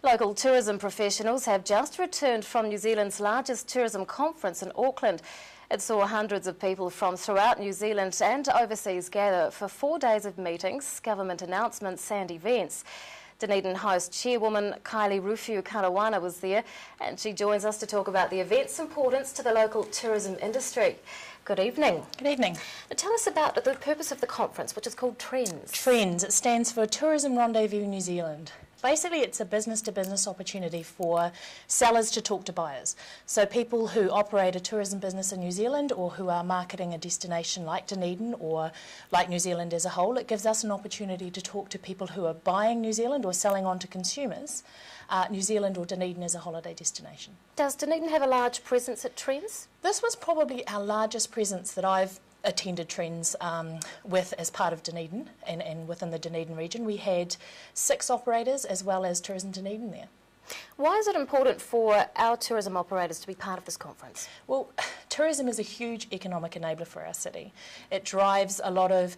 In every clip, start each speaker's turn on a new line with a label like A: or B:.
A: Local tourism professionals have just returned from New Zealand's largest tourism conference in Auckland. It saw hundreds of people from throughout New Zealand and overseas gather for 4 days of meetings, government announcements and events. Dunedin Host chairwoman Kylie Ruwhiu-Karawana was there, and she joins us to talk about the event's importance to the local tourism industry. Good evening.
B: Good evening.
A: Now tell us about the purpose of the conference, which is called Trends.
B: Trends. It stands for Tourism Rendezvous New Zealand. Basically, it's a business-to-business opportunity for sellers to talk to buyers. So people who operate a tourism business in New Zealand or who are marketing a destination like Dunedin or like New Zealand as a whole, it gives us an opportunity to talk to people who are buying New Zealand or selling on to consumers, New Zealand or Dunedin as a holiday destination.
A: Does Dunedin have a large presence at Trends?
B: This was probably our largest presence that I've attended Trends with as part of Dunedin and within the Dunedin region. We had 6 operators as well as Tourism Dunedin there.
A: Why is it important for our tourism operators to be part of this conference?
B: Well, tourism is a huge economic enabler for our city. It drives a lot of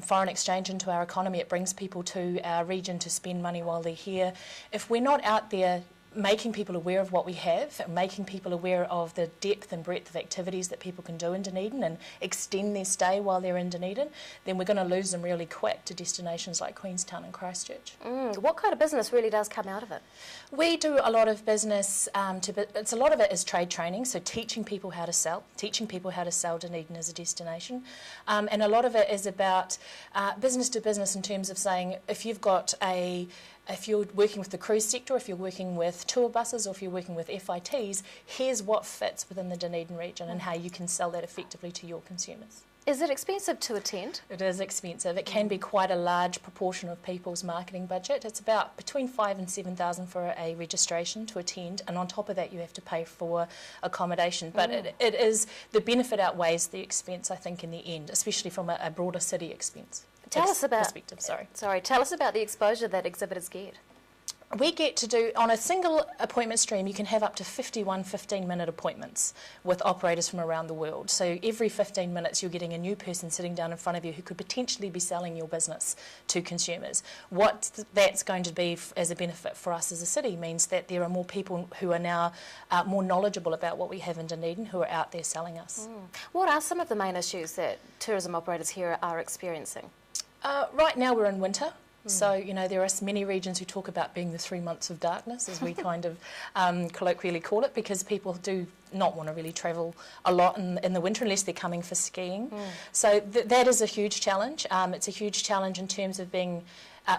B: foreign exchange into our economy. It brings people to our region to spend money while they're here. If we're not out there making people aware of what we have, making people aware of the depth and breadth of activities that people can do in Dunedin and extend their stay while they're in Dunedin, then we're going to lose them really quick to destinations like Queenstown and Christchurch.
A: What kind of business really does come out of it?
B: We do a lot of business, a lot of it is trade training, so teaching people how to sell Dunedin as a destination. And a lot of it is about business to business in terms of saying if you're working with the cruise sector, if you're working with tour buses or if you're working with FITs, here's what fits within the Dunedin region and how you can sell that effectively to your consumers.
A: Is it expensive to attend?
B: It is expensive. It can be quite a large proportion of people's marketing budget. It's about between $5,000 and $7,000 for a registration to attend, and on top of that you have to pay for accommodation. But it is, the benefit outweighs the expense, I think, in the end, especially from a broader city expense.
A: Tell us about the exposure that exhibitors get.
B: We get to do, on a single appointment stream, you can have up to 51 15-minute appointments with operators from around the world. So every 15 minutes you're getting a new person sitting down in front of you who could potentially be selling your business to consumers. What that's going to be as a benefit for us as a city means that there are more people who are now more knowledgeable about what we have in Dunedin who are out there selling us.
A: What are some of the main issues that tourism operators here are experiencing?
B: Right now we're in winter. So, you know, there are many regions who talk about being the 3 months of darkness, as we kind of colloquially call it, because people do not want to really travel a lot in the winter unless they're coming for skiing. So that is a huge challenge. It's a huge challenge in terms of being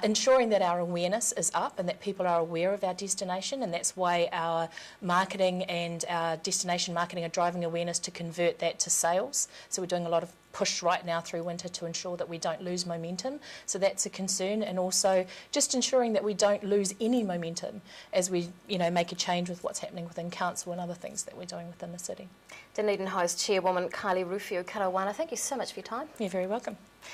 B: ensuring that our awareness is up and that people are aware of our destination, and that's why our marketing and our destination marketing are driving awareness to convert that to sales. So we're doing a lot of push right now through winter to ensure that we don't lose momentum. So that's a concern, and also just ensuring that we don't lose any momentum as we, you know, make a change with what's happening within council and other things that we're doing within the city.
A: Dunedin Host chairwoman Kylie Ruwhiu-Karawana, thank you so much for your time.
B: You're very welcome.